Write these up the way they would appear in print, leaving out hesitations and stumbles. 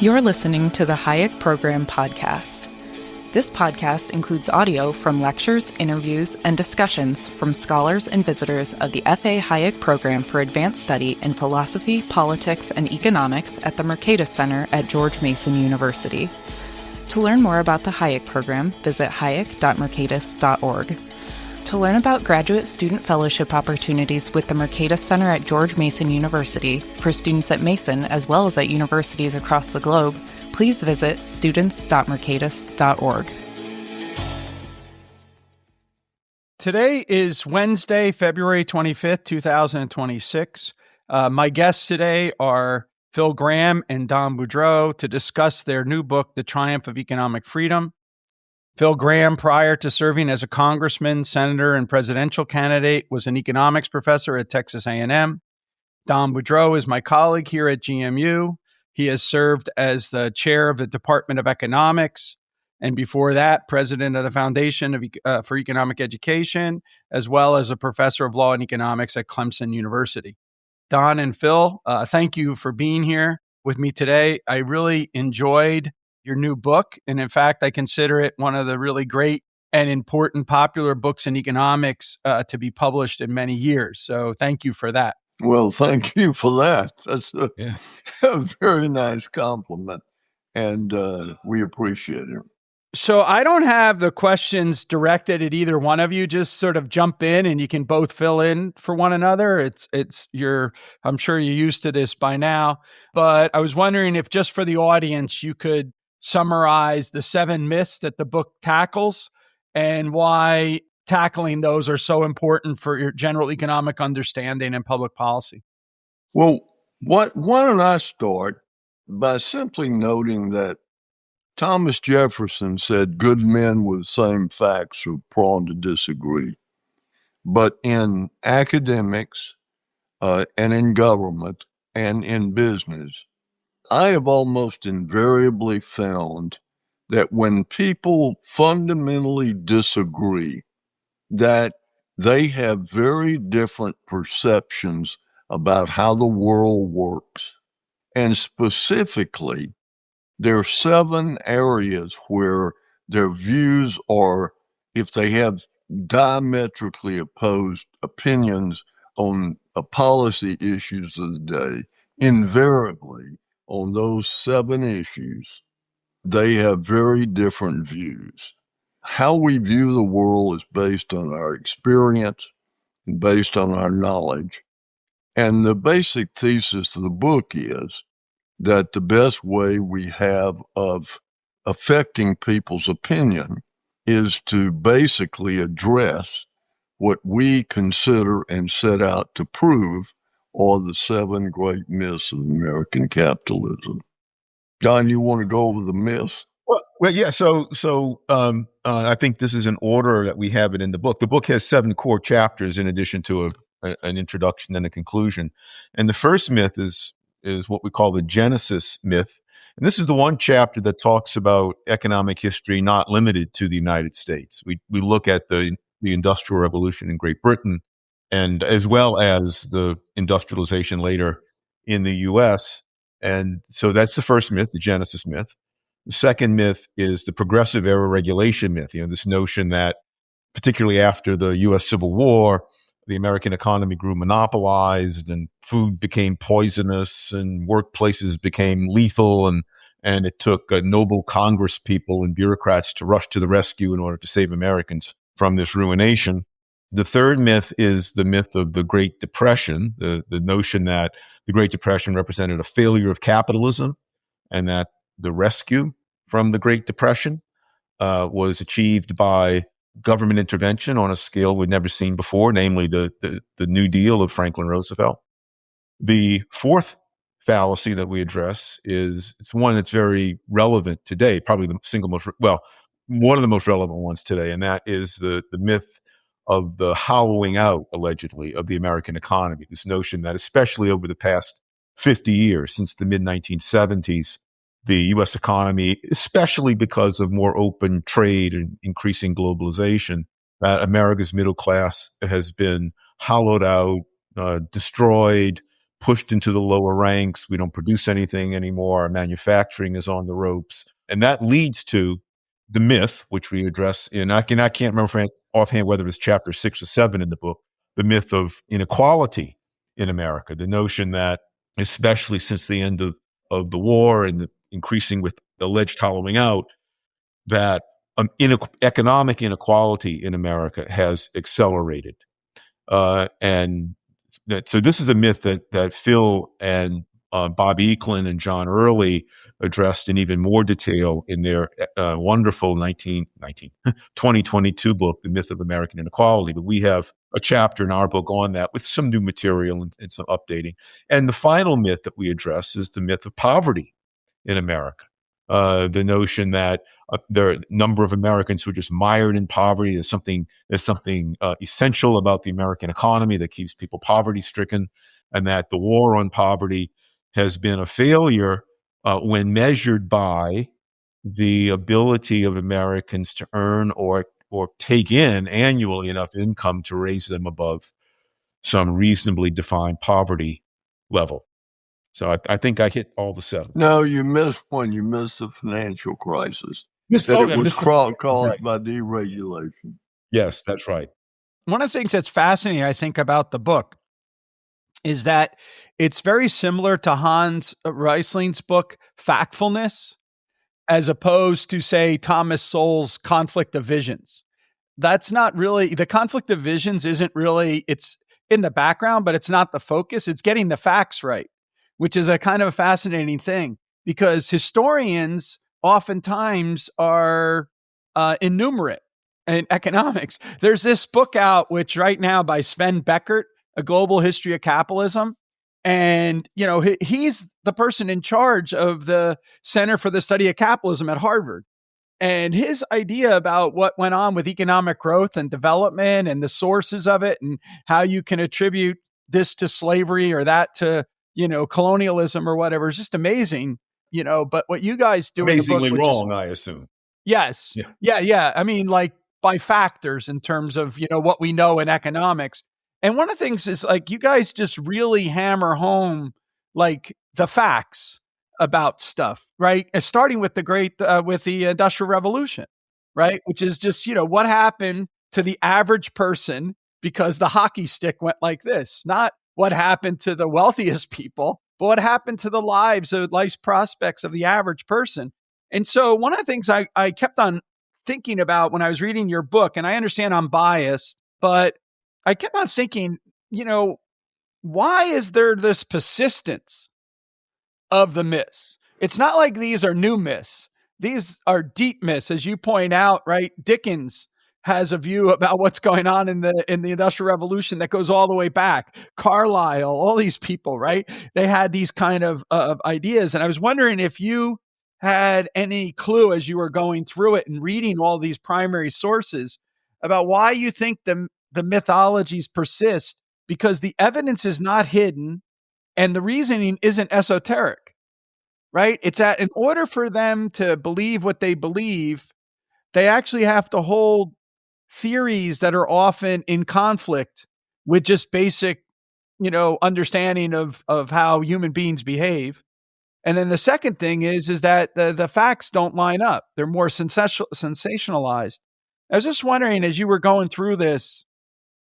You're listening to the Hayek Program podcast. This podcast includes audio from lectures, interviews, and discussions from scholars and visitors of the F.A. Hayek Program for Advanced Study in Philosophy, Politics, and Economics at the Mercatus Center at George Mason University. To learn more about the Hayek Program, visit hayek.mercatus.org. To learn about graduate student fellowship opportunities with the Mercatus Center at George Mason University for students at Mason as well as at universities across the globe, please visit students.mercatus.org. Today is Wednesday, February 25th, 2026. My guests today are Phil Gramm and Don Boudreaux to discuss their new book, The Triumph of Economic Freedom. Phil Gramm, prior to serving as a congressman, senator, and presidential candidate, was an economics professor at Texas A&M. Don Boudreaux is my colleague here at GMU. He has served as the chair of the Department of Economics, and before that, president of the Foundation for Economic Education, as well as a professor of law and economics at Clemson University. Don and Phil, thank you for being here with me today. I really enjoyed your new book. And in fact, I consider it one of the really great and important popular books in economics to be published in many years. So thank you for that. Well, thank you for that. That's a very nice compliment. And we appreciate it. So I don't have the questions directed at either one of you. Just sort of jump in and you can both fill in for one another. I'm sure you're used to this by now, but I was wondering if just for the audience, you could summarize the 7 myths that the book tackles and why tackling those are so important for your general economic understanding and public policy. Well, why don't I start by simply noting that Thomas Jefferson said good men with the same facts are prone to disagree. But in academics and in government and in business, I have almost invariably found that when people fundamentally disagree, that they have very different perceptions about how the world works. And specifically, there are 7 areas where their views are, if they have diametrically opposed opinions on policy issues of the day, invariably, on those 7 issues, they have very different views. How we view the world is based on our experience and based on our knowledge. And the basic thesis of the book is that the best way we have of affecting people's opinion is to basically address what we consider and set out to prove are the 7 great myths of American capitalism. John, you want to go over the myths? Well, yeah. So I think this is an order that we have it in the book. The book has 7 core chapters in addition to an introduction and a conclusion. And the first myth is what we call the Genesis myth. And this is the one chapter that talks about economic history not limited to the United States. We look at the Industrial Revolution in Great Britain, and as well as the industrialization later in the U.S. And so that's the first myth, the Genesis myth. The second myth is the progressive era regulation myth, this notion that particularly after the U.S. Civil War, the American economy grew monopolized and food became poisonous and workplaces became lethal, and it took noble Congress people and bureaucrats to rush to the rescue in order to save Americans from this ruination. The third myth is the myth of the Great Depression, the notion that the Great Depression represented a failure of capitalism and that the rescue from the Great Depression was achieved by government intervention on a scale we'd never seen before, namely the New Deal of Franklin Roosevelt. The fourth fallacy that we address it's one that's very relevant today, probably one of the most relevant ones today, and that is the myth of the hollowing out, allegedly, of the American economy. This notion that especially over the past 50 years, since the mid-1970s, the U.S. economy, especially because of more open trade and increasing globalization, that America's middle class has been hollowed out, destroyed, pushed into the lower ranks. We don't produce anything anymore. Our manufacturing is on the ropes. And that leads to the myth, which we address I can't remember offhand whether it's chapter 6 or 7 in the book, the myth of inequality in America, the notion that, especially since the end of the war and the increasing with the alleged hollowing out, that economic inequality in America has accelerated. So this is a myth that Phil and Bob Eklund and John Early addressed in even more detail in their wonderful 2022 book, The Myth of American Inequality. But we have a chapter in our book on that with some new material and some updating. And the final myth that we address is the myth of poverty in America. The notion that there are a number of Americans who are just mired in poverty. There's something essential about the American economy that keeps people poverty-stricken, and that the war on poverty has been a failure when measured by the ability of Americans to earn or take in annually enough income to raise them above some reasonably defined poverty level. So I think I hit all the 7. No, you missed one. You missed the financial crisis. It was caused by deregulation. Yes, that's right. One of the things that's fascinating, I think, about the book is that it's very similar to Hans Riesling's book, Factfulness, as opposed to, say, Thomas Sowell's Conflict of Visions. That's not really, the conflict of visions isn't really, it's in the background, but it's not the focus. It's getting the facts right, which is a kind of a fascinating thing, because historians oftentimes are innumerate in economics. There's this book out, which right now by Sven Beckert, A Global History of Capitalism. And, he's the person in charge of the Center for the Study of Capitalism at Harvard. And his idea about what went on with economic growth and development and the sources of it and how you can attribute this to slavery or that to, colonialism or whatever is just amazing, but what you guys do amazingly in the book, wrong, I assume. Yes. Yeah. I mean, like by factors in terms of, what we know in economics. And one of the things is like, you guys just really hammer home like the facts about stuff, right? Starting with with the Industrial Revolution, right? Which is just, what happened to the average person because the hockey stick went like this, not what happened to the wealthiest people, but what happened to the life prospects of the average person. And so one of the things I kept on thinking about when I was reading your book, and I understand I'm biased, but I kept on thinking, why is there this persistence of the myths? It's not like these are new myths. These are deep myths, as you point out, right? Dickens has a view about what's going on in the Industrial Revolution that goes all the way back. Carlyle, all these people, right? They had these kind of ideas. And I was wondering if you had any clue as you were going through it and reading all these primary sources about why you think the mythologies persist, because the evidence is not hidden and the reasoning isn't esoteric, right? It's that in order for them to believe what they believe, they actually have to hold theories that are often in conflict with just basic, understanding of how human beings behave. And then the second thing is that the facts don't line up. They're more sensationalized. I was just wondering, as you were going through this,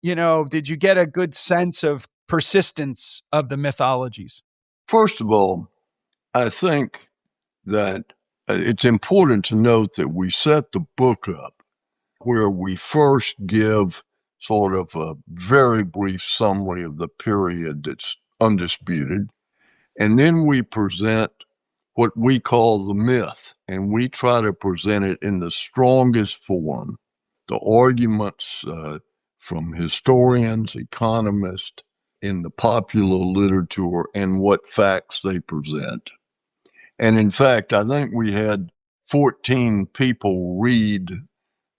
did you get a good sense of persistence of the mythologies? First of all, I think that it's important to note that we set the book up where we first give sort of a very brief summary of the period that's undisputed, and then we present what we call the myth, and we try to present it in the strongest form. The arguments from historians, economists, in the popular literature, and what facts they present. And in fact, I think we had 14 people read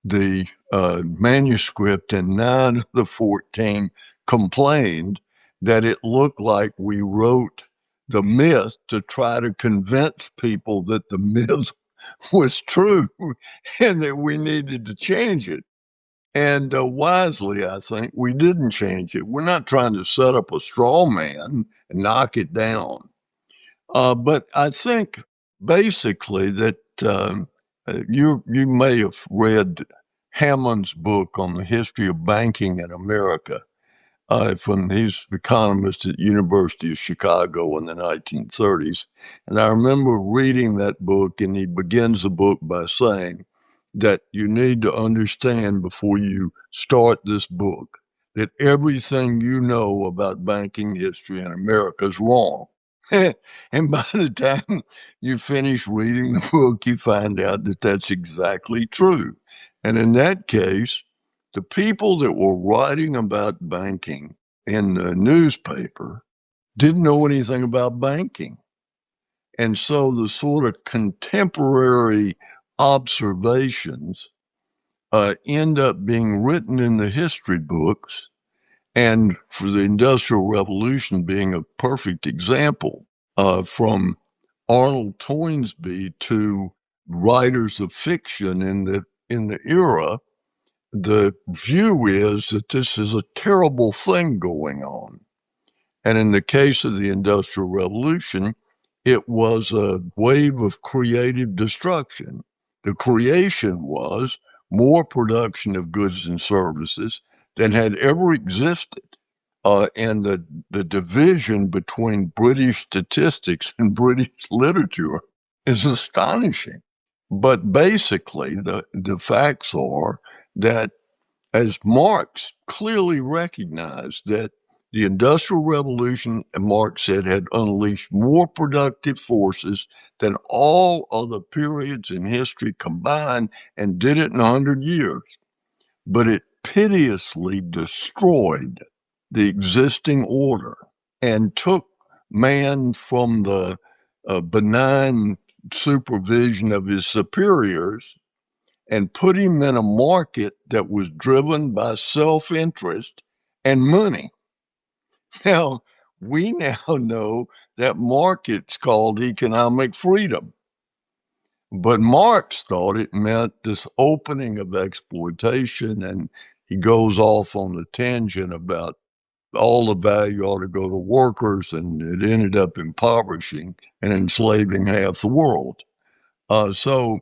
the manuscript, and 9 of the 14 complained that it looked like we wrote the myth to try to convince people that the myth was true and that we needed to change it. And wisely, I think, we didn't change it. We're not trying to set up a straw man and knock it down. But I think basically that you may have read Hammond's book on the history of banking in America. He's economist at University of Chicago in the 1930s. And I remember reading that book, and he begins the book by saying that you need to understand before you start this book that everything you know about banking history in America is wrong. And by the time you finish reading the book, you find out that that's exactly true. And in that case, the people that were writing about banking in the newspaper didn't know anything about banking. And so the sort of contemporary observations end up being written in the history books, and for the Industrial Revolution being a perfect example, from Arnold Toynbee to writers of fiction in the era. The view is that this is a terrible thing going on. And in the case of the Industrial Revolution, it was a wave of creative destruction. The creation was more production of goods and services than had ever existed. And the division between British statistics and British literature is astonishing. But basically, the facts are that, as Marx clearly recognized, that the Industrial Revolution, Marx said, had unleashed more productive forces than all other periods in history combined, and did it in 100 years. But it pitilessly destroyed the existing order and took man from the benign supervision of his superiors and put him in a market that was driven by self-interest and money. Now, we now know that market's called economic freedom. But Marx thought it meant this opening of exploitation, and he goes off on the tangent about all the value ought to go to workers, and it ended up impoverishing and enslaving half the world. So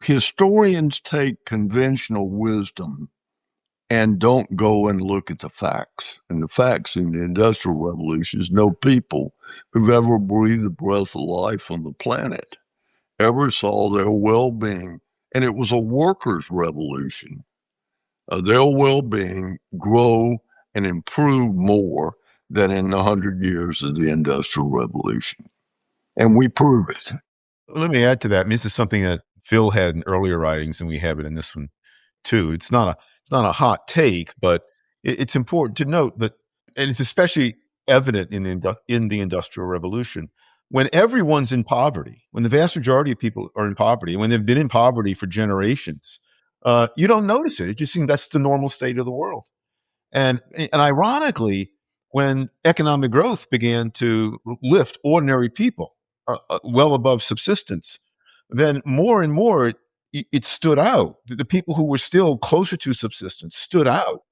historians take conventional wisdom and don't go and look at the facts. And the facts in the Industrial Revolution is no people who've ever breathed the breath of life on the planet ever saw their well-being, and it was a workers' revolution, their well-being grow and improve more than in the 100 years of the Industrial Revolution. And we prove it. Let me add to that. I mean, this is something that Phil had in earlier writings, and we have it in this one too. It's not a hot take, but it's important to note that, and it's especially evident in the Industrial Revolution, when everyone's in poverty, when the vast majority of people are in poverty, when they've been in poverty for generations, you don't notice it. It just seems that's the normal state of the world. And ironically, when economic growth began to lift ordinary people well above subsistence, then more and more it stood out. The people who were still closer to subsistence stood out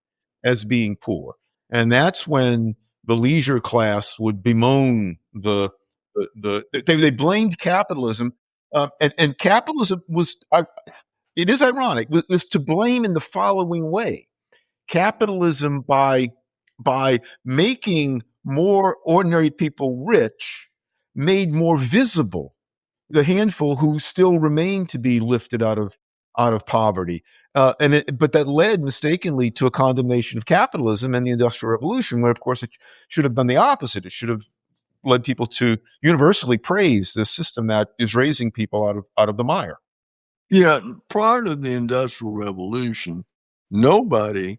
as being poor. And that's when the leisure class would bemoan they blamed capitalism. And capitalism was, it is ironic, was to blame in the following way. Capitalism, by making more ordinary people rich, made more visible the handful who still remain to be lifted out of poverty. But that led mistakenly to a condemnation of capitalism and the Industrial Revolution, where, of course, it should have done the opposite. It should have led people to universally praise the system that is raising people out of the mire. Yeah, prior to the Industrial Revolution, nobody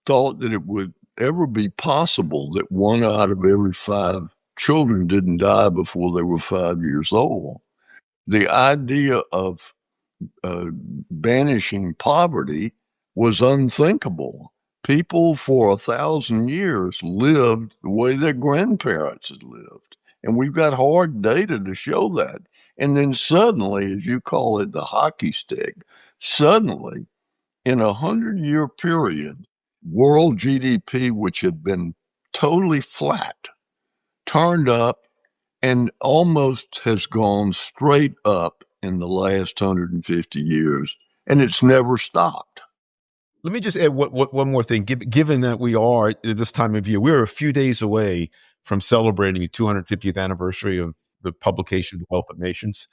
thought that it would ever be possible that 1 out of every 5 children didn't die before they were 5 years old. The idea of banishing poverty was unthinkable. People for 1,000 years lived the way their grandparents had lived. And we've got hard data to show that. And then suddenly, as you call it, the hockey stick, suddenly in a 100-year period, world GDP, which had been totally flat, turned up and almost has gone straight up in the last 150 years, and it's never stopped. Let me just add one more thing. Given that we are at this time of year, we're a few days away from celebrating the 250th anniversary of the publication of The Wealth of Nations.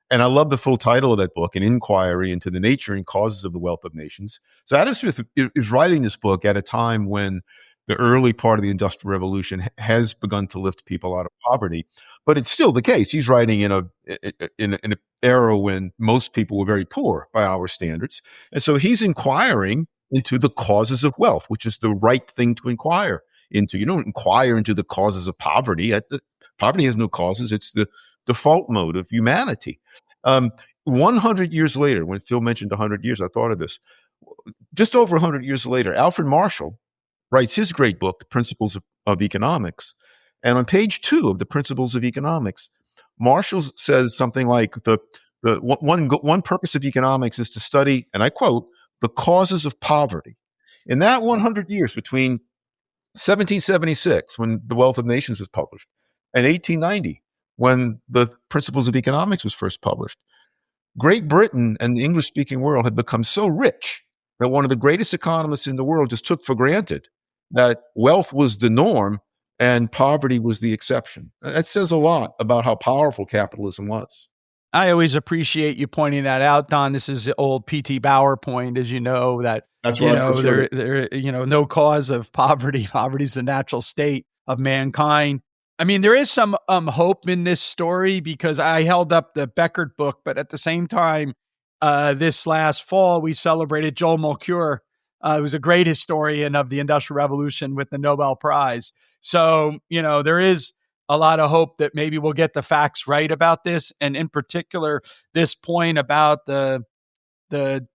And I love the full title of that book, An Inquiry into the Nature and Causes of the Wealth of Nations. So Adam Smith is writing this book at a time when the early part of the Industrial Revolution has begun to lift people out of poverty. But it's still the case. He's writing in an era when most people were very poor by our standards. And so he's inquiring into the causes of wealth, which is the right thing to inquire into. You don't inquire into the causes of poverty. Poverty has no causes. It's the default mode of humanity. 100 years later, when Phil mentioned 100 years, I thought of this. Just over 100 years later, Alfred Marshall writes his great book, The Principles of Economics. And on page 2 of The Principles of Economics, Marshall says something like one purpose of economics is to study, and I quote, the causes of poverty. In that 100 years between 1776, when The Wealth of Nations was published, and 1890, when The Principles of Economics was first published, Great Britain and the English-speaking world had become so rich that one of the greatest economists in the world just took for granted that wealth was the norm and poverty was the exception. That says a lot about how powerful capitalism was. I always appreciate you pointing that out, Don. This is the old P.T. Bauer point, as you know, that that's right. There, no cause of poverty. Poverty is the natural state of mankind. I mean, there is some hope in this story because I held up the Beckert book, but at the same time, this last fall we celebrated Joel Mokyr. He was a great historian of the Industrial Revolution with the Nobel Prize. So, there is a lot of hope that maybe we'll get the facts right about this. And in particular, this point about the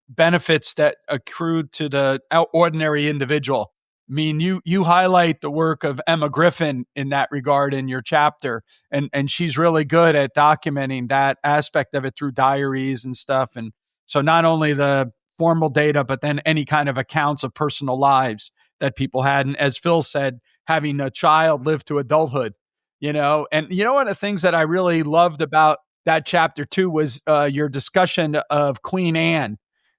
benefits that accrued to the ordinary individual. I mean, you highlight the work of Emma Griffin in that regard in your chapter, and she's really good at documenting that aspect of it through diaries and stuff. And so not only the formal data, but then any kind of accounts of personal lives that people had. And as Phil said, having a child live to adulthood. And one of the things that I really loved about that chapter too was your discussion of Queen Anne.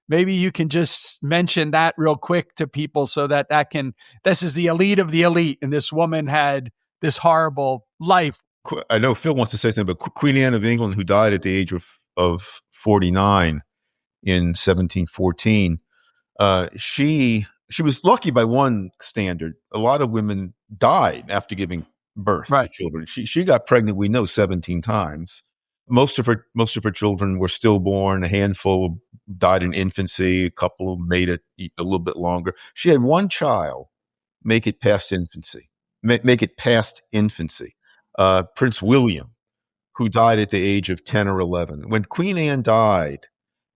Maybe you can just mention that real quick to people so that this is the elite of the elite. And this woman had this horrible life. I know Phil wants to say something, but Queen Anne of England, who died at the age of 49 in 1714, she was lucky by one standard. A lot of women died after giving birth to children. She got pregnant, we know, 17 times. Most of her children were stillborn. A handful died in infancy. A couple made it a little bit longer. She had one child make it past infancy. Prince William, who died at the age of 10 or 11. When Queen Anne died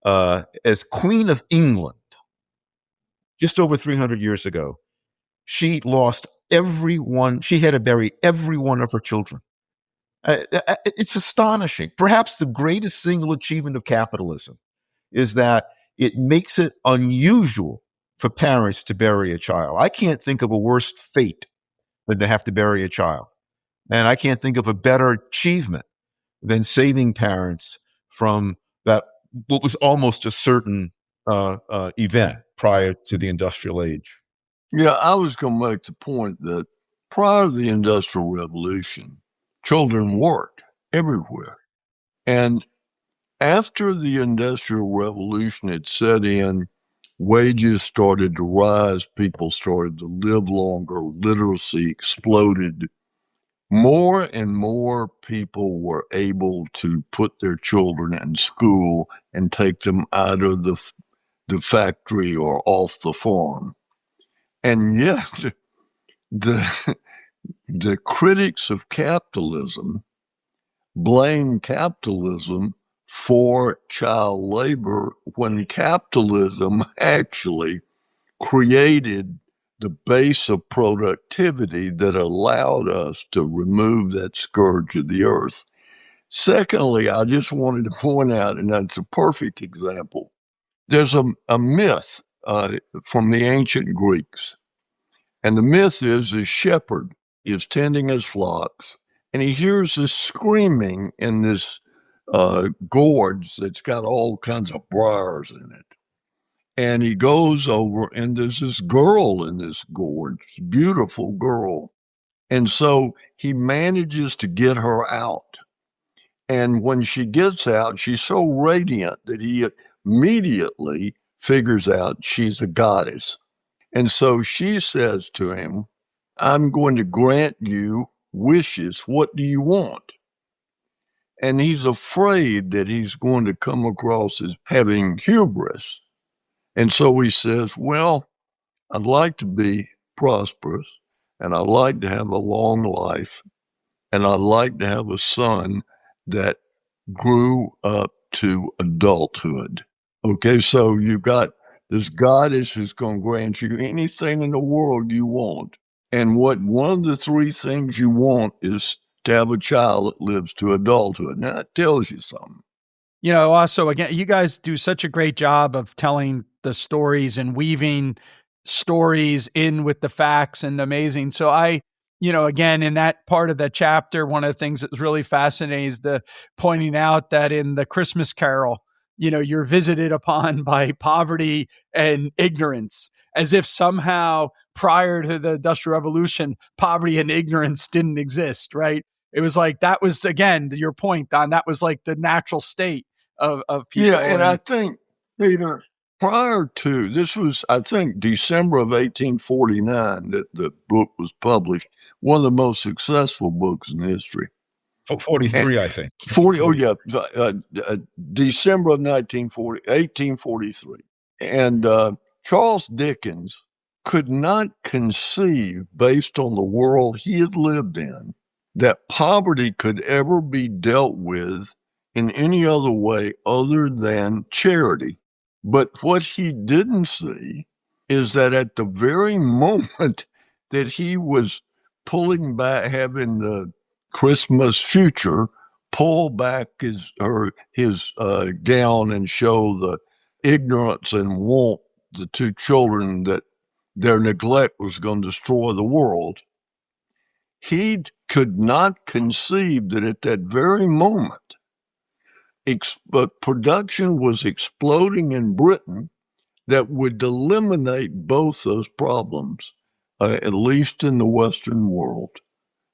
as Queen of England, just over 300 years ago, she lost everyone. She had to bury every one of her children. It's astonishing. Perhaps the greatest single achievement of capitalism is that it makes it unusual for parents to bury a child. I can't think of a worse fate than to have to bury a child. And I can't think of a better achievement than saving parents from that, what was almost a certain event prior to the industrial age. Yeah, I was going to make the point that prior to the Industrial Revolution, children worked everywhere. And after the Industrial Revolution had set in, wages started to rise, people started to live longer, literacy exploded. More and more people were able to put their children in school and take them out of the factory or off the farm. And yet, the critics of capitalism blame capitalism for child labor when capitalism actually created the base of productivity that allowed us to remove that scourge of the earth. Secondly, I just wanted to point out, and that's a perfect example, there's a myth from the ancient Greeks. And the myth is a shepherd is tending his flocks, and he hears this screaming in this gorge that's got all kinds of briars in it. And he goes over, and there's this girl in this gorge, beautiful girl. And so he manages to get her out. And when she gets out, she's so radiant that he immediately figures out she's a goddess. And so she says to him, I'm going to grant you wishes. What do you want? And he's afraid that he's going to come across as having hubris. And so he says, well, I'd like to be prosperous, and I'd like to have a long life, and I'd like to have a son that grew up to adulthood. Okay, so you've got this goddess who's going to grant you anything in the world you want. And one of the three things you want is to have a child that lives to adulthood. Now, that tells you something. You know, also, again, you guys do such a great job of telling the stories and weaving stories in with the facts, and amazing. So again, in that part of the chapter, one of the things that's really fascinating is the pointing out that in the Christmas Carol, you're visited upon by poverty and ignorance, as if somehow prior to the Industrial Revolution, poverty and ignorance didn't exist, right? It was like, that was, again, to your point, Don, that was like the natural state of people. Yeah, and I think, Peter, prior to, this was, I think, December of 1849 that the book was published, one of the most successful books in history. 43, I think. 40, oh yeah, December of 1843. And Charles Dickens could not conceive, based on the world he had lived in, that poverty could ever be dealt with in any other way other than charity. But what he didn't see is that at the very moment that he was pulling back, having the Christmas future pull back his gown and show the ignorance and want the two children that their neglect was going to destroy the world, he could not conceive that at that very moment production was exploding in Britain that would eliminate both those problems, at least in the Western world.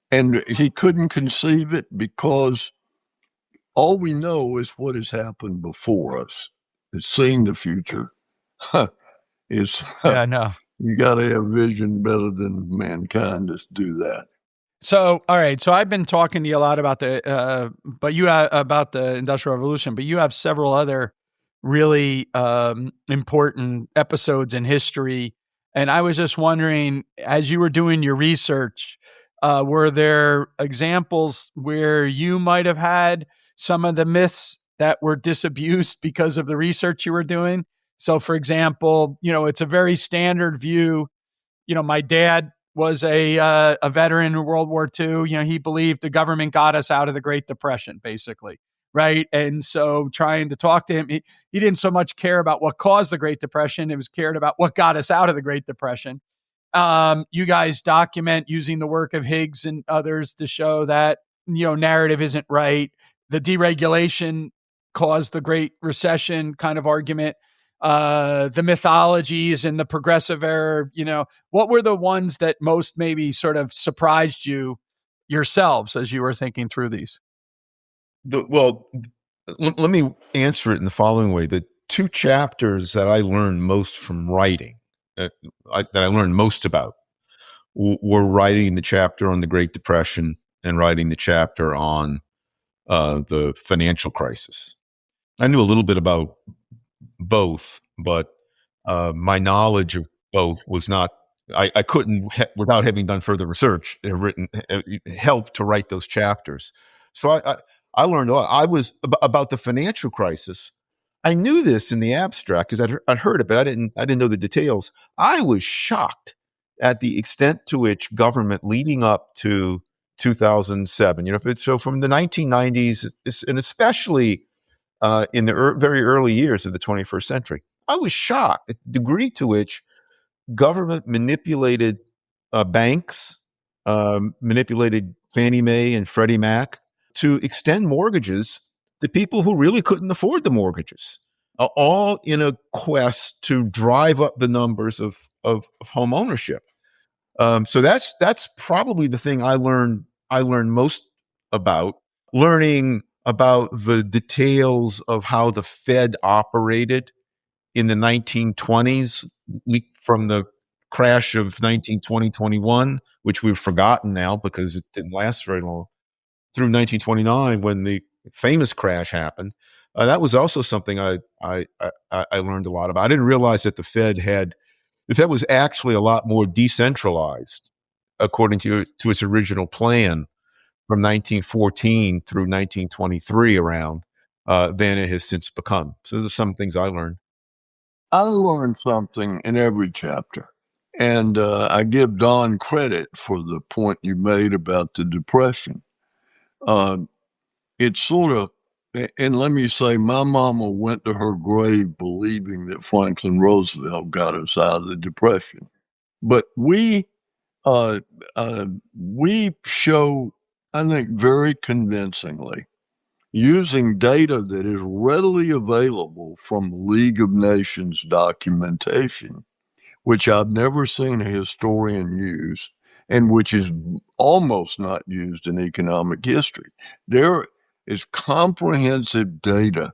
And he couldn't conceive it because all we know is what has happened before us. It's seeing the future. Yeah, no. You got to have vision better than mankind to do that. So, all right. So I've been talking to you a lot about about the Industrial Revolution, but you have several other really important episodes in history. And I was just wondering, as you were doing your research, were there examples where you might have had some of the myths that were disabused because of the research you were doing? So, for example, it's a very standard view. My dad was a veteran in World War II. He believed the government got us out of the Great Depression, basically, right? And so trying to talk to him, he didn't so much care about what caused the Great Depression. It was cared about what got us out of the Great Depression. You guys document using the work of Higgs and others to show that, narrative isn't right. The deregulation caused the Great Recession kind of argument. The mythologies and the progressive error, what were the ones that most maybe sort of surprised you yourselves as you were thinking through these? Let me answer it in the following way. The two chapters that I learned most from writing, that I learned most about, were writing the chapter on the Great Depression and writing the chapter on the financial crisis. I knew a little bit about both, but my knowledge of both was not, I couldn't, without having done further research, help to write those chapters. So I learned a lot. I was about the financial crisis. I knew this in the abstract because I'd heard it, but I didn't know the details. I was shocked at the extent to which government leading up to 2007, so from the 1990s, and especially in the very early years of the 21st century, I was shocked at the degree to which government manipulated banks, manipulated Fannie Mae and Freddie Mac to extend mortgages to people who really couldn't afford the mortgages, all in a quest to drive up the numbers of home ownership. So that's probably the thing I learned most about, learning about the details of how the Fed operated in the 1920s, from the crash of 1920-21, which we've forgotten now because it didn't last very long, through 1929 when the famous crash happened. That was also something I learned a lot about. I didn't realize that the Fed was actually a lot more decentralized, according to its original plan from 1914 through 1923 around, than it has since become. So there's some things I learned. I learned something in every chapter. And I give Don credit for the point you made about the Depression. It's sort of, and let me say, my mama went to her grave believing that Franklin Roosevelt got us out of the Depression. But we show, I think, very convincingly, using data that is readily available from League of Nations documentation, which I've never seen a historian use, and which is almost not used in economic history. There is comprehensive data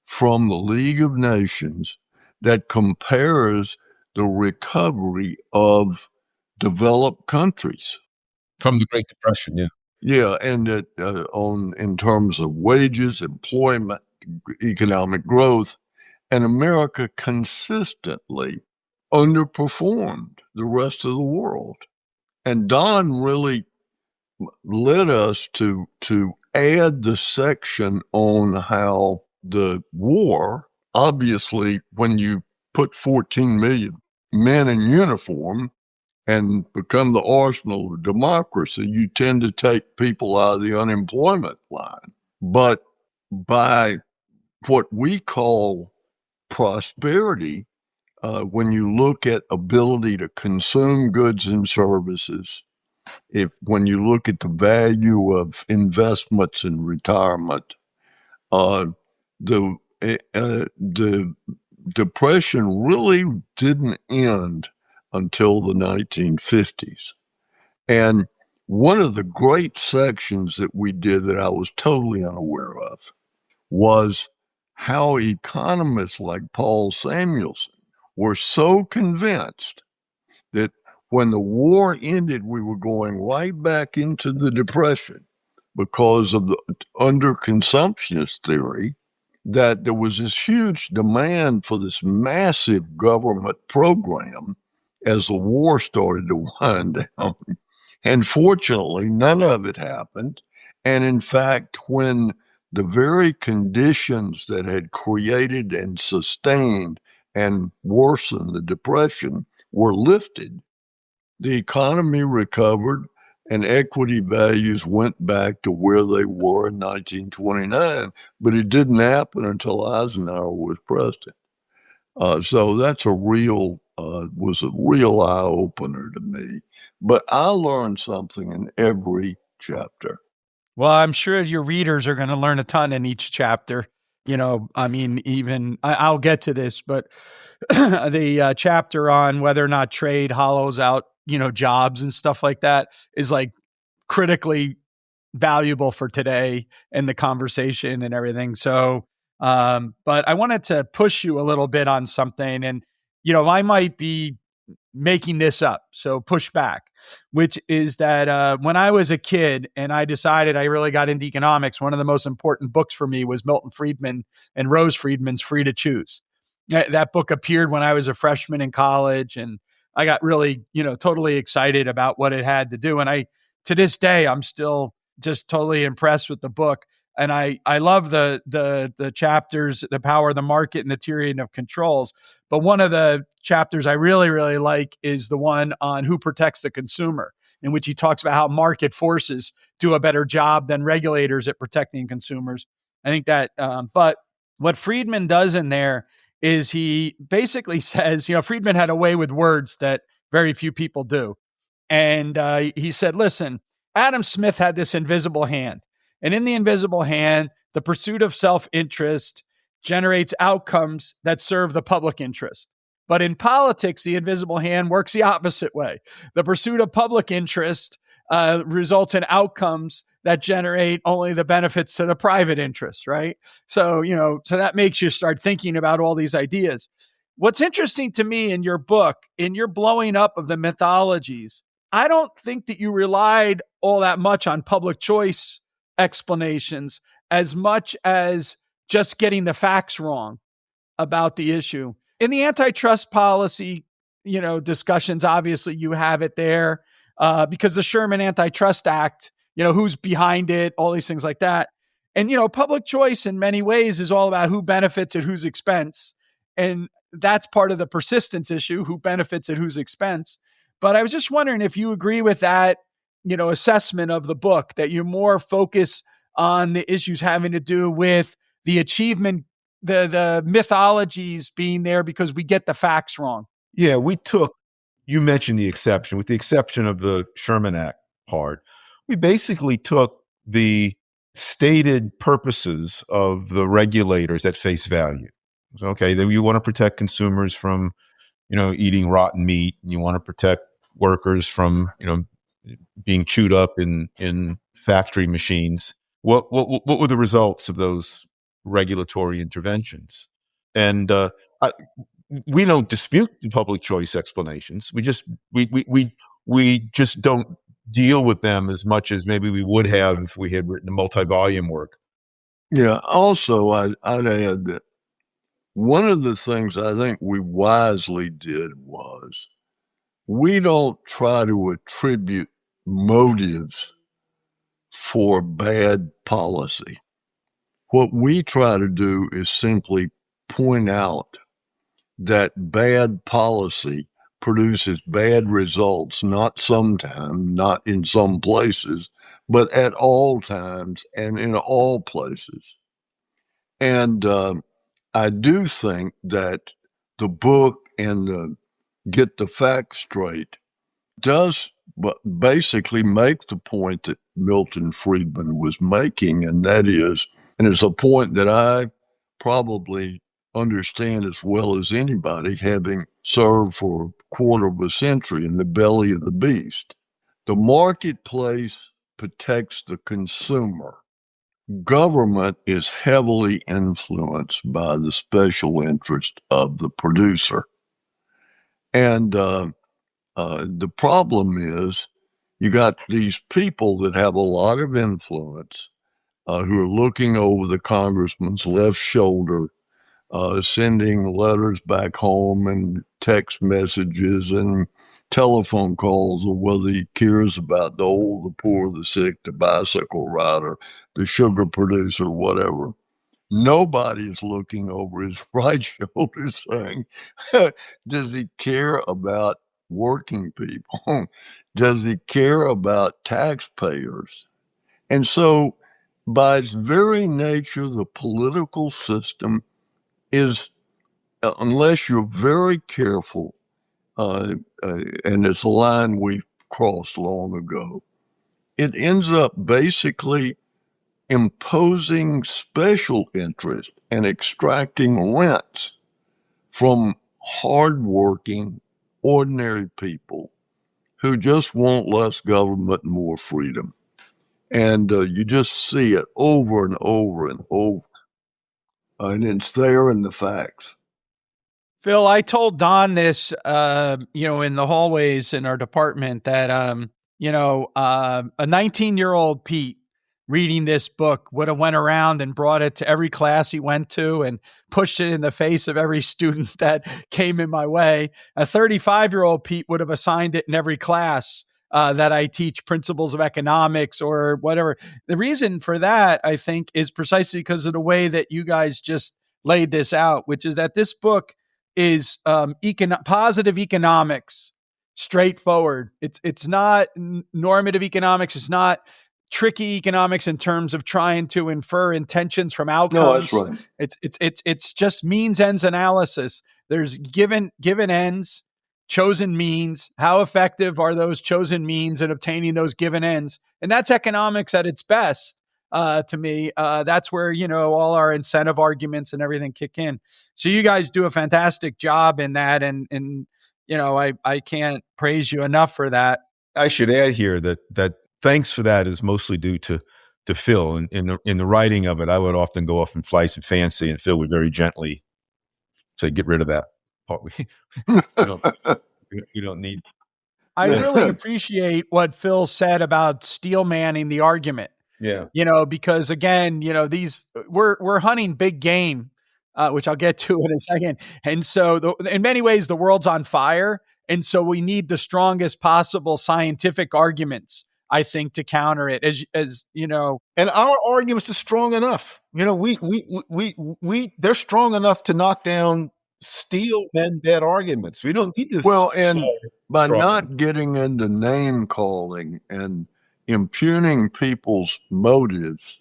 from the League of Nations that compares the recovery of developed countries From the Great Depression, yeah. Yeah, and in terms of wages, employment, economic growth, and America consistently underperformed the rest of the world. And Don really led us to add the section on how the war, obviously, when you put 14 million men in uniform and become the arsenal of democracy, you tend to take people out of the unemployment line. But by what we call prosperity, when you look at ability to consume goods and services, when you look at the value of investments in retirement, the Depression really didn't end until the 1950s. And one of the great sections that we did that I was totally unaware of was how economists like Paul Samuelson were so convinced that when the war ended, we were going right back into the Depression because of the underconsumptionist theory, that there was this huge demand for this massive government program as the war started to wind down. And fortunately, none of it happened. And in fact, when the very conditions that had created and sustained and worsened the Depression were lifted, the economy recovered and equity values went back to where they were in 1929. But it didn't happen until Eisenhower was president. So that's was a real eye opener to me. But I learned something in every chapter. Well, I'm sure your readers are going to learn a ton in each chapter. I mean, even I'll get to this, but the chapter on whether or not trade hollows out, jobs and stuff like that is like critically valuable for today and the conversation and everything. So, but I wanted to push you a little bit on something, and I might be making this up, so push back, which is that when I was a kid and I decided I really got into economics, one of the most important books for me was Milton Friedman and Rose Friedman's Free to Choose. That book appeared when I was a freshman in college, and I got really, totally excited about what it had to do. And to this day, I'm still just totally impressed with the book. And I love the chapters, The Power of the Market and the Tyranny of Controls. But one of the chapters I really, really like is the one on who protects the consumer, in which he talks about how market forces do a better job than regulators at protecting consumers. I think that, but what Friedman does in there is he basically says, Friedman had a way with words that very few people do. And he said, listen, Adam Smith had this invisible hand. And in the invisible hand, the pursuit of self-interest generates outcomes that serve the public interest. But in politics, the invisible hand works the opposite way. The pursuit of public interest results in outcomes that generate only the benefits to the private interest, right? So that makes you start thinking about all these ideas. What's interesting to me in your book, in your blowing up of the mythologies, I don't think that you relied all that much on public choice explanations as much as just getting the facts wrong about the issue. In the antitrust policy, discussions, obviously you have it there because the Sherman Antitrust Act, who's behind it, all these things like that. And, public choice in many ways is all about who benefits at whose expense. And that's part of the persistence issue, who benefits at whose expense. But I was just wondering if you agree with that, assessment of the book, that you more focus on the issues having to do with the achievement, the mythologies being there because we get the facts wrong. Yeah, you mentioned the exception, with the exception of the Sherman Act part, we basically took the stated purposes of the regulators at face value. Okay, then you want to protect consumers from, eating rotten meat, and you want to protect workers from, being chewed up in factory machines. What were the results of those regulatory interventions? And we don't dispute the public choice explanations. We just don't deal with them as much as maybe we would have if we had written a multi-volume work. Yeah. Also, I'd add that one of the things I think we wisely did was we don't try to attribute motives for bad policy. What we try to do is simply point out that bad policy produces bad results, not sometimes, not in some places, but at all times and in all places. And I do think that the book and the Get the Facts Straight does basically make the point that Milton Friedman was making, and that is, and it's a point that I probably understand as well as anybody, having served for a quarter of a century in the belly of the beast. The marketplace protects the consumer. Government is heavily influenced by the special interest of the producer. And the problem is you got these people that have a lot of influence who are looking over the congressman's left shoulder, sending letters back home and text messages and telephone calls of whether he cares about the old, the poor, the sick, the bicycle rider, the sugar producer, whatever. Nobody is looking over his right shoulder saying, does he care about working people? Does he care about taxpayers? And so, by its very nature, the political system is, unless you're very careful, and it's a line we crossed long ago, it ends up basically imposing special interest and extracting rents from hardworking, ordinary people who just want less government and more freedom. And you just see it over and over and over. And it's there in the facts. Phil, I told Don this, in the hallways in our department that, a 19-year-old Pete reading this book would have went around and brought it to every class he went to and pushed it in the face of every student that came in my way. A 35-year-old Pete would have assigned it in every class that I teach, principles of economics or whatever. The reason for that, I think, is precisely because of the way that you guys just laid this out, which is that this book is positive economics, straightforward. It's not normative economics. It's not tricky economics in terms of trying to infer intentions from outcomes. No, that's right. It's just means ends analysis. There's given ends, chosen means. How effective are those chosen means in obtaining those given ends? And that's economics at its best. To me, that's where, all our incentive arguments and everything kick in. So you guys do a fantastic job in that. And I can't praise you enough for that. I should add here that thanks for that is mostly due to Phil. In the writing of it, I would often go off and fly some fancy, and Phil would very gently say, "Get rid of that part. You don't need." I really appreciate what Phil said about steel manning the argument. Yeah, because again, we're hunting big game, which I'll get to in a second. And so, in many ways, the world's on fire, and so we need the strongest possible scientific arguments, I think, to counter it. As you know, and our arguments are strong enough. They're strong enough to knock down steel men dead arguments. We don't need this. Well, and by not getting into name calling and impugning people's motives,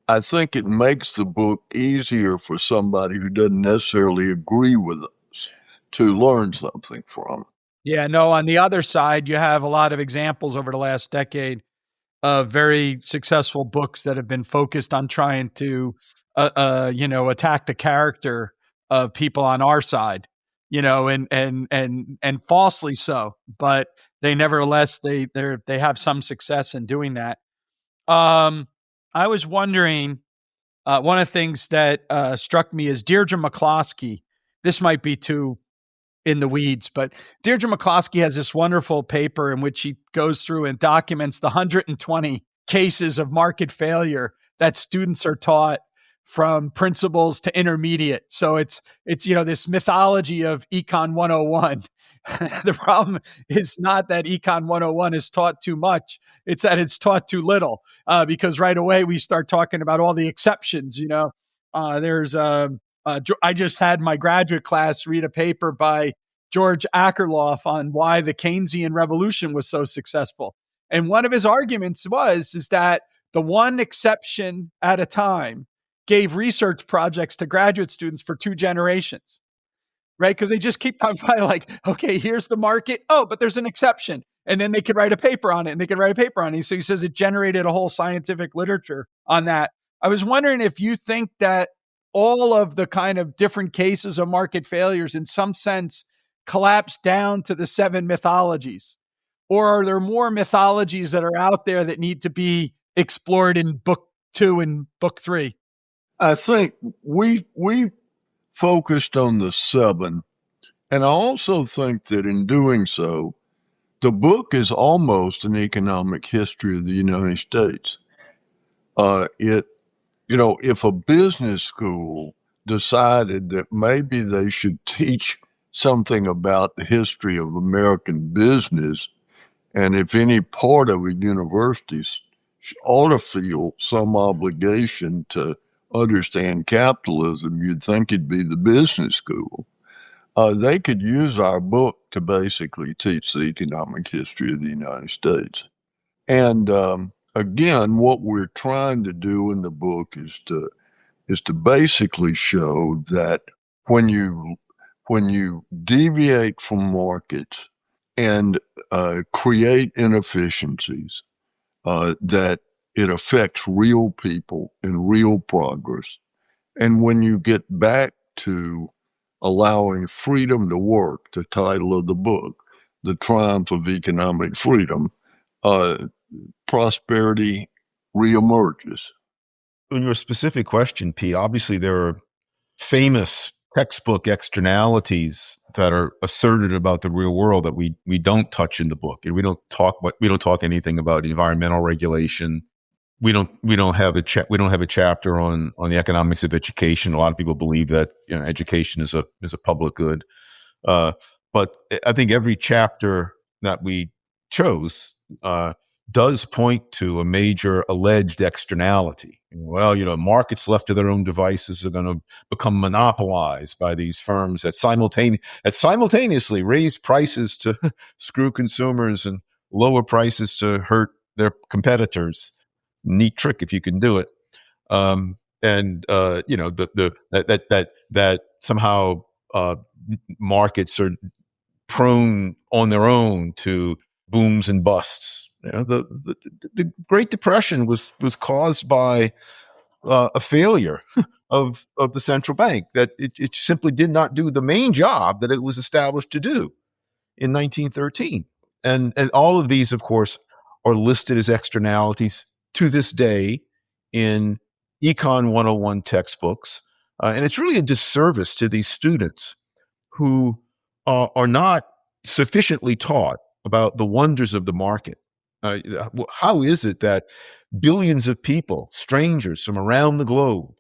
I think it makes the book easier for somebody who doesn't necessarily agree with us to learn something from. Yeah, no, on the other side, you have a lot of examples over the last decade of very successful books that have been focused on trying to, attack the character of people on our side, and falsely so, but they nevertheless, they have some success in doing that. I was wondering, one of the things that struck me is Deirdre McCloskey. This might be too in the weeds, but Deirdre McCloskey has this wonderful paper in which she goes through and documents the 120 cases of market failure that students are taught from principles to intermediate. So it's this mythology of Econ 101. The problem is not that Econ 101 is taught too much. It's that it's taught too little, because right away we start talking about all the exceptions. I just had my graduate class read a paper by George Akerlof on why the Keynesian revolution was so successful. And one of his arguments is that the one exception at a time gave research projects to graduate students for 2 generations, right? Because they just keep on finding like, okay, here's the market. Oh, but there's an exception. And then they could write a paper on it. So he says it generated a whole scientific literature on that. I was wondering if you think that all of the kind of different cases of market failures in some sense collapse down to the 7 mythologies, or are there more mythologies that are out there that need to be explored in book 2 and book 3? I think we focused on the 7, and I also think that in doing so, the book is almost an economic history of the United States. If a business school decided that maybe they should teach something about the history of American business, and if any part of a university ought to feel some obligation to understand capitalism, you'd think it'd be the business school. They could use our book to basically teach the economic history of the United States. And again, what we're trying to do in the book is to basically show that when you deviate from markets and create inefficiencies, that it affects real people and real progress. And when you get back to allowing freedom to work, the title of the book, The Triumph of Economic Freedom, prosperity reemerges. On your specific question, P, obviously there are famous textbook externalities that are asserted about the real world that we don't touch in the book. And we don't talk anything about environmental regulation. We don't have a chapter on the economics of education. A lot of people believe that education is a public good. But I think every chapter that we chose does point to a major alleged externality. Well, markets left to their own devices are going to become monopolized by these firms that simultaneously raise prices to screw consumers and lower prices to hurt their competitors. neat trick if you can do it. That somehow markets are prone on their own to booms and busts. The Great Depression was caused by a failure of the central bank, that it simply did not do the main job that it was established to do in 1913. And all of these, of course, are listed as externalities to this day in Econ 101 textbooks. And it's really a disservice to these students who are not sufficiently taught about the wonders of the market. How is it that billions of people, strangers from around the globe,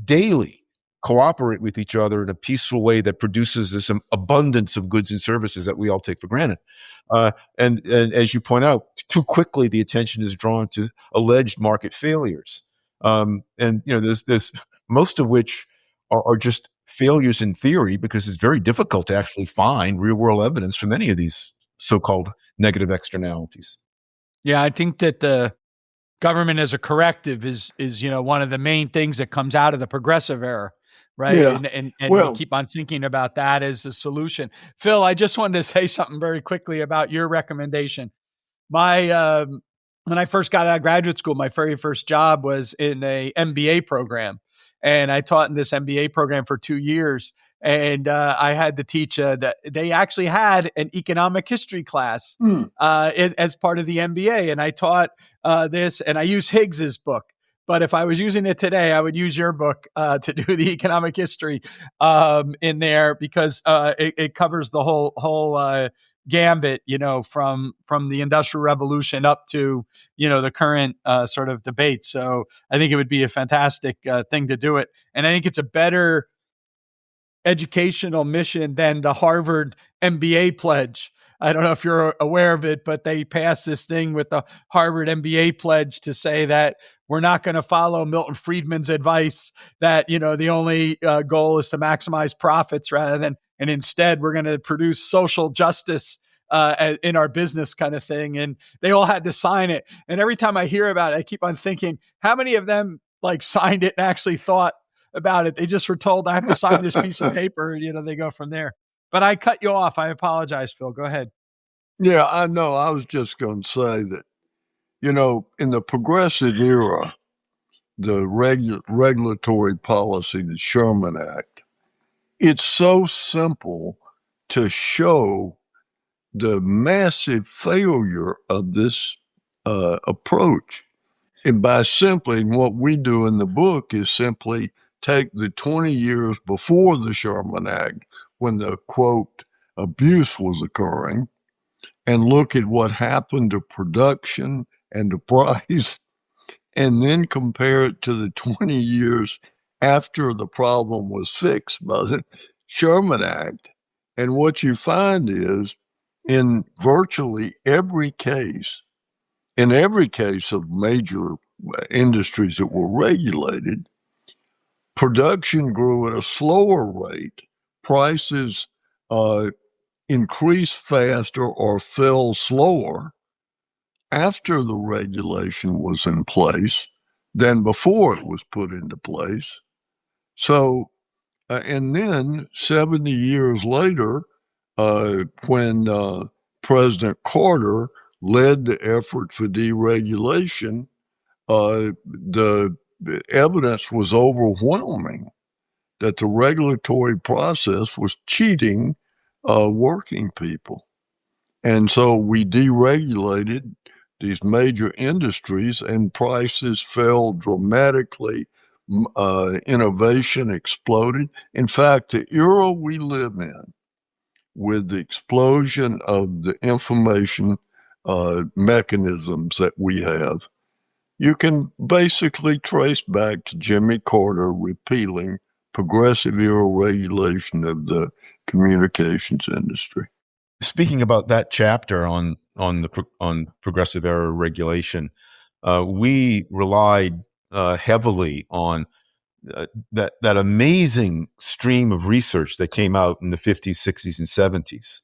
daily cooperate with each other in a peaceful way that produces this abundance of goods and services that we all take for granted? And as you point out, too quickly the attention is drawn to alleged market failures. There's most of which are just failures in theory, because it's very difficult to actually find real world evidence for many of these so-called negative externalities. Yeah, I think that the government as a corrective is one of the main things that comes out of the progressive era, right? Yeah. And we keep on thinking about that as a solution. Phil, I just wanted to say something very quickly about your recommendation. When I first got out of graduate school, my very first job was in a MBA program, and I taught in this MBA program for 2 years. And I had to teach that they actually had an economic history class as part of the MBA. And I taught this, and I used Higgs's book. But if I was using it today, I would use your book to do the economic history in there, because it covers the whole gambit, from the Industrial Revolution up to, the current sort of debate. So I think it would be a fantastic thing to do it. And I think it's a better educational mission than the Harvard MBA pledge. I don't know if you're aware of it, but they passed this thing with the Harvard MBA pledge to say that we're not going to follow Milton Friedman's advice that, the only goal is to maximize profits and instead we're going to produce social justice in our business kind of thing. And they all had to sign it. And every time I hear about it, I keep on thinking, how many of them signed it and actually thought about it? They just were told, I have to sign this piece of paper, and they go from there. But I cut you off. I apologize, Phil. Go ahead. Yeah, I know. I was just going to say that, in the progressive era, the regulatory policy, the Sherman Act, it's so simple to show the massive failure of this approach. And what we do in the book is simply take the 20 years before the Sherman Act, when the, quote, abuse was occurring, and look at what happened to production and to price, and then compare it to the 20 years after the problem was fixed by the Sherman Act. And what you find is, in virtually every case, of major industries that were regulated, production grew at a slower rate, prices increased faster or fell slower after the regulation was in place than before it was put into place. So, and then 70 years later, when President Carter led the effort for deregulation, the evidence was overwhelming that the regulatory process was cheating working people. And so we deregulated these major industries, and prices fell dramatically. Innovation exploded. In fact, the era we live in, with the explosion of the information mechanisms that we have, you can basically trace back to Jimmy Carter repealing progressive era regulation of the communications industry. Speaking about that chapter on progressive era regulation, we relied heavily on that amazing stream of research that came out in the 50s, 60s, and 70s,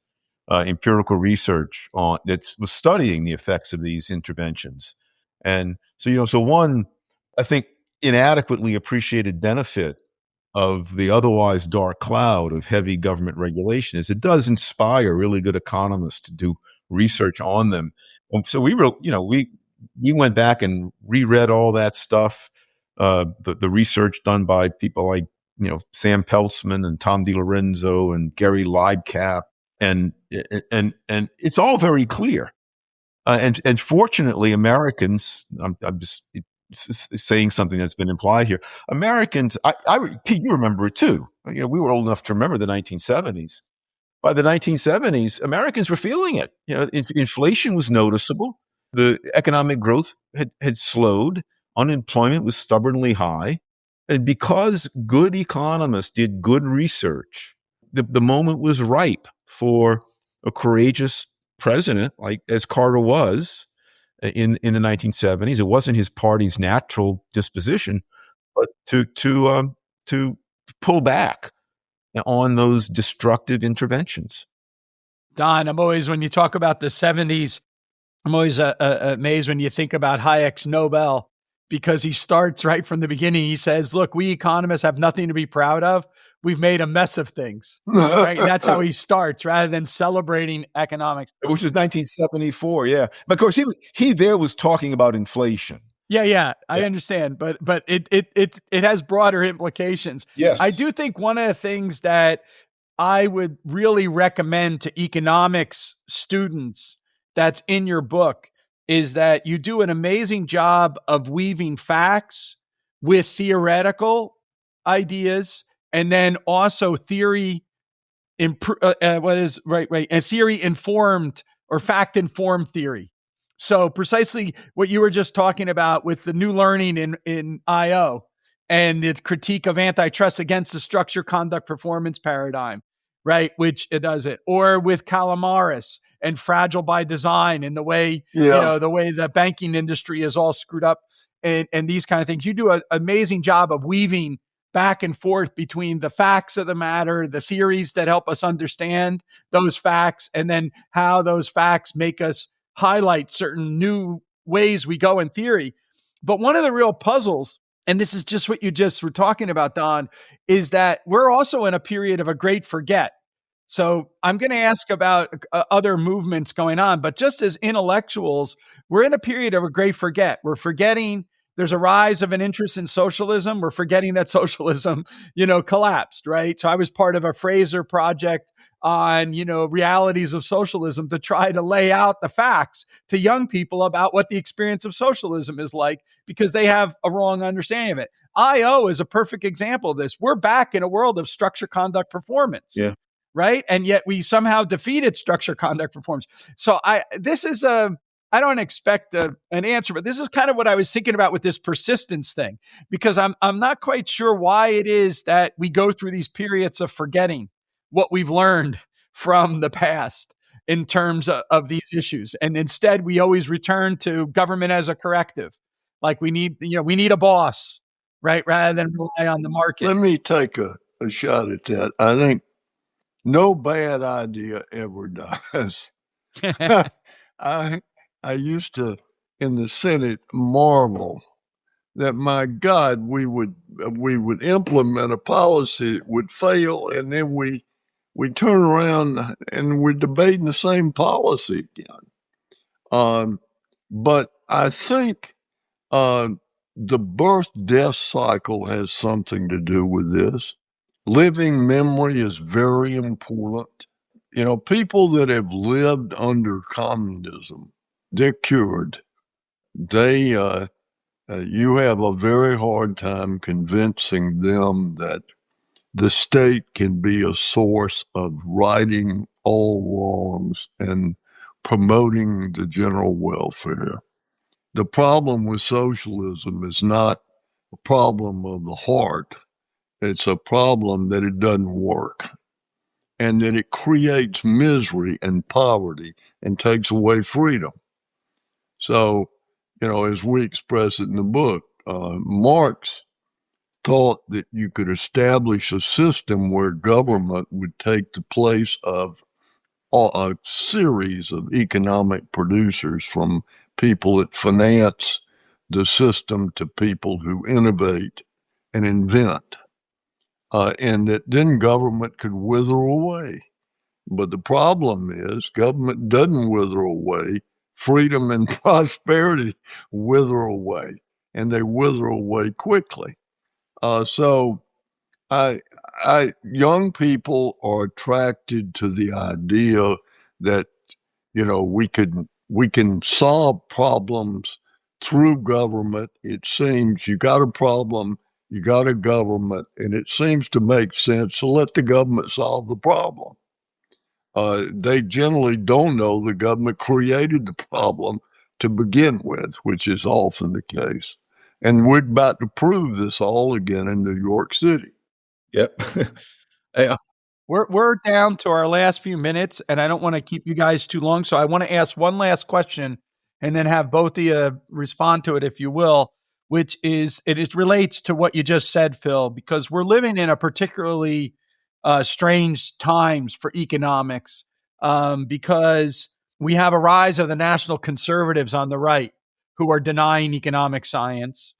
empirical research that was studying the effects of these interventions. And so, so one, I think, inadequately appreciated benefit of the otherwise dark cloud of heavy government regulation is it does inspire really good economists to do research on them. And so we went back and reread all that stuff, the research done by people like Sam Peltzman and Tom DiLorenzo and Gary Leibkap, and it's all very clear. And fortunately, Americans, I'm just saying something that's been implied here. Americans, Pete, you remember it too. We were old enough to remember the 1970s. By the 1970s, Americans were feeling it. Inflation was noticeable. The economic growth had slowed. Unemployment was stubbornly high. And because good economists did good research, the moment was ripe for a courageous president, like as Carter was in the 1970s. It wasn't his party's natural disposition, but to pull back on those destructive interventions. Don, I'm always, when you talk about the 70s, I'm always amazed when you think about Hayek's Nobel, because he starts right from the beginning. He says, look, we economists have nothing to be proud of. We've made a mess of things. Right? And that's how he starts, rather than celebrating economics. Which is 1974, yeah. But of course, he there was talking about inflation. Yeah, I understand, but it has broader implications. Yes. I do think one of the things that I would really recommend to economics students that's in your book is that you do an amazing job of weaving facts with theoretical ideas, and then also theory and theory informed or fact informed theory. So precisely what you were just talking about with the new learning in IO and the critique of antitrust against the structure, conduct, performance paradigm, right? Which it does it. Or with Calamaris and fragile by design, and the way, the way the banking industry is all screwed up, and these kind of things. You do an amazing job of weaving back and forth between the facts of the matter, the theories that help us understand those facts, and then how those facts make us highlight certain new ways we go in theory. But one of the real puzzles, and this is just what you just were talking about, Don, is that we're also in a period of a great forget. So I'm going to ask about other movements going on, but just as intellectuals, we're in a period of a great forget. We're forgetting there's a rise of an interest in socialism. We're forgetting that socialism, collapsed, right? So I was part of a Fraser project on, realities of socialism to try to lay out the facts to young people about what the experience of socialism is like, because they have a wrong understanding of it. IO is a perfect example of this. We're back in a world of structure, conduct, performance. Yeah. Right. And yet we somehow defeated structure, conduct, performance. So I don't expect an answer, but this is kind of what I was thinking about with this persistence thing, because I'm not quite sure why it is that we go through these periods of forgetting what we've learned from the past in terms of these issues. And instead, we always return to government as a corrective. Like we need a boss, right? Rather than rely on the market. Let me take a shot at that. I think no bad idea ever dies. I used to, in the Senate, marvel that, my God, we would implement a policy, it would fail, and then we turn around and we're debating the same policy again. But I think the birth-death cycle has something to do with this. Living memory is very important. People that have lived under communism, they're cured. You have a very hard time convincing them that the state can be a source of righting all wrongs and promoting the general welfare. The problem with socialism is not a problem of the heart. It's a problem that it doesn't work, and that it creates misery and poverty and takes away freedom. So, as we express it in the book, Marx thought that you could establish a system where government would take the place of a series of economic producers, from people that finance the system to people who innovate and invent, and that then government could wither away. But the problem is government doesn't wither away. Freedom and prosperity wither away, and they wither away quickly. So young people are attracted to the idea that, we can solve problems through government. It seems you got a problem, you got a government, and it seems to make sense. So let the government solve the problem. They generally don't know the government created the problem to begin with, which is often the case. And we're about to prove this all again in New York City. Yep. Hey, We're down to our last few minutes, and I don't want to keep you guys too long. So I want to ask one last question and then have both of you respond to it, if you will, which is it relates to what you just said, Phil, because we're living in a particularly strange times for economics, because we have a rise of the national conservatives on the right who are denying economic science.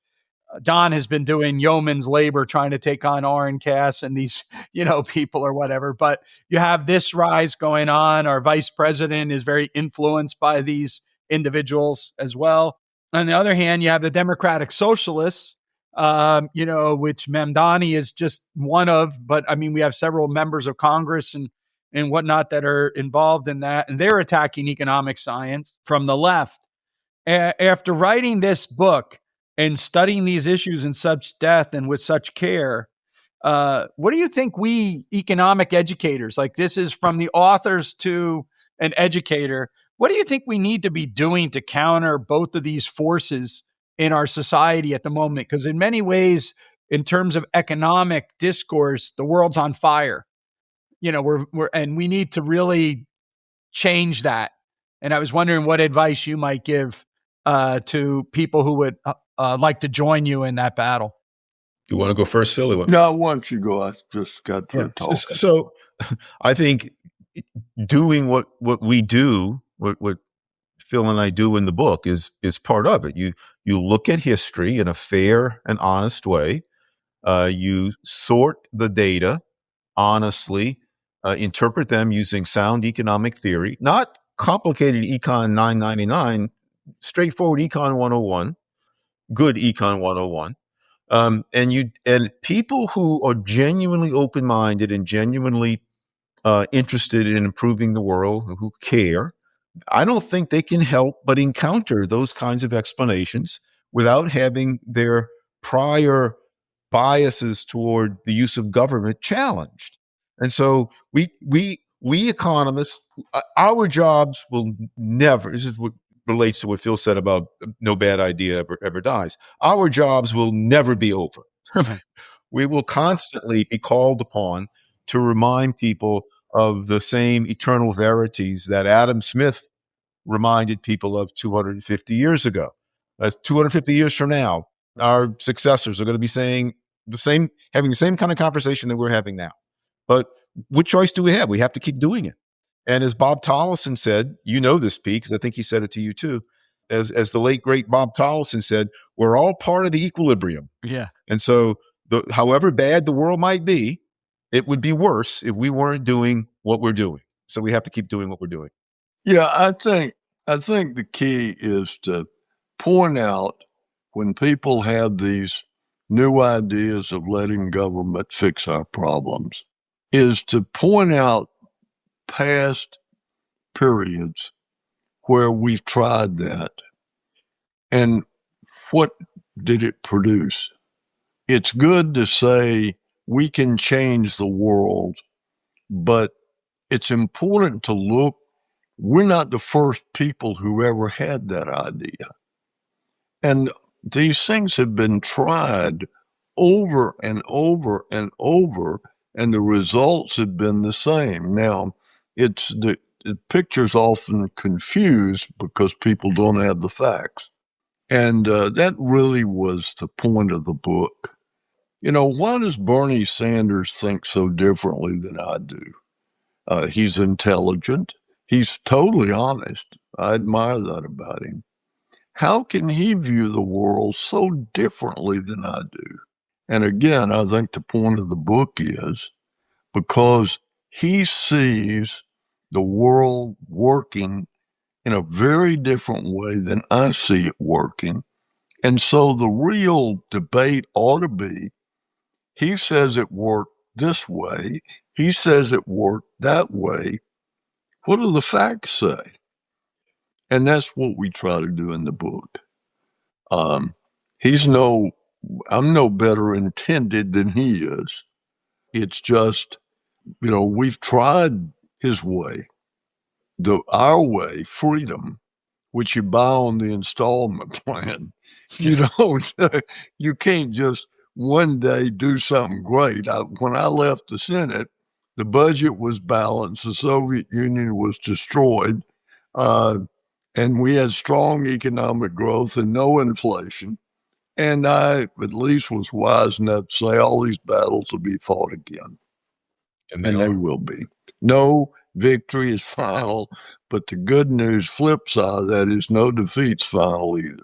Don has been doing yeoman's labor trying to take on Orrin Cass and these, people or whatever. But you have this rise going on. Our vice president is very influenced by these individuals as well. On the other hand, you have the Democratic Socialists, which Mamdani is just one of. But I mean, we have several members of Congress and whatnot that are involved in that. And they're attacking economic science from the left. After writing this book, and studying these issues in such depth and with such care, what do you think we economic educators, like this is from the authors to an educator, what do you think we need to be doing to counter both of these forces in our society at the moment? Because in many ways, in terms of economic discourse, the world's on fire. And we need to really change that. And I was wondering what advice you might give to people who would like to join you in that battle. You want to go first, Phil? No, why don't you go? I just got through talking. So I think doing what we do, what Phil and I do in the book is part of it. You look at history in a fair and honest way. You sort the data honestly, interpret them using sound economic theory, not complicated Econ 999, straightforward Econ 101, good Econ 101. And people who are genuinely open-minded and genuinely interested in improving the world, who care, I don't think they can help but encounter those kinds of explanations without having their prior biases toward the use of government challenged. And so we economists, our jobs will never, this is what relates to what Phil said about no bad idea ever dies. Our jobs will never be over. We will constantly be called upon to remind people of the same eternal verities that Adam Smith reminded people of 250 years ago. 250 years from now, our successors are going to be saying having the same kind of conversation that we're having now. But what choice do we have? We have to keep doing it. And as Bob Tollison said, you know this, Pete, because I think he said it to you too. As the late, great Bob Tollison said, we're all part of the equilibrium. Yeah. And so however bad the world might be, it would be worse if we weren't doing what we're doing. So we have to keep doing what we're doing. Yeah, I think the key is to point out when people have these new ideas of letting government fix our problems, is to point out past periods where we've tried that and what did it produce. It's good to say we can change the world, but it's important to look. We're not the first people who ever had that idea. And these things have been tried over and over and over, and the results have been the same. Now, the picture's often confused because people don't have the facts. And that really was the point of the book. Why does Bernie Sanders think so differently than I do? He's intelligent. He's totally honest. I admire that about him. how can he view the world so differently than I do? And again, I think the point of the book is because he sees the world working in a very different way than I see it working. And so the real debate ought to be, he says it worked this way, he says it worked that way. What do the facts say? And that's what we try to do in the book. I'm no better intended than he is. It's just, we've tried his way, our way, freedom, which you buy on the installment plan. You can't just one day do something great. When I left the Senate, the budget was balanced, the Soviet Union was destroyed, and we had strong economic growth and no inflation. And I at least was wise enough to say all these battles will be fought again. And they will be. No victory is final, but the good news flip side of that is no defeat's final either.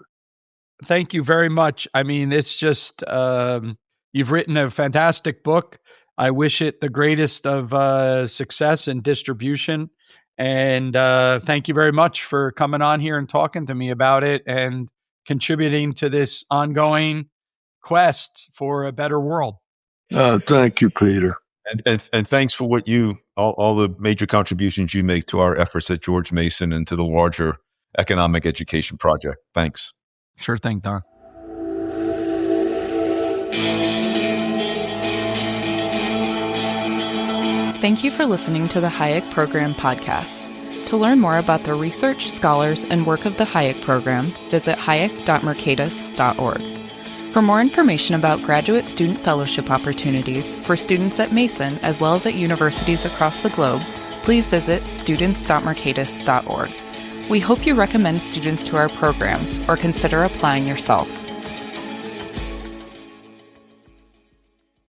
Thank you very much. I mean, it's just, you've written a fantastic book. I wish it the greatest of success and distribution. And thank you very much for coming on here and talking to me about it and contributing to this ongoing quest for a better world. Thank you, Peter. And thanks for what all the major contributions you make to our efforts at George Mason and to the larger economic education project. Thanks. Sure thing, Don. Thank you for listening to the Hayek Program podcast. To learn more about the research, scholars, and work of the Hayek Program, visit hayek.mercatus.org. For more information about graduate student fellowship opportunities for students at Mason as well as at universities across the globe, please visit students.mercatus.org. We hope you recommend students to our programs or consider applying yourself.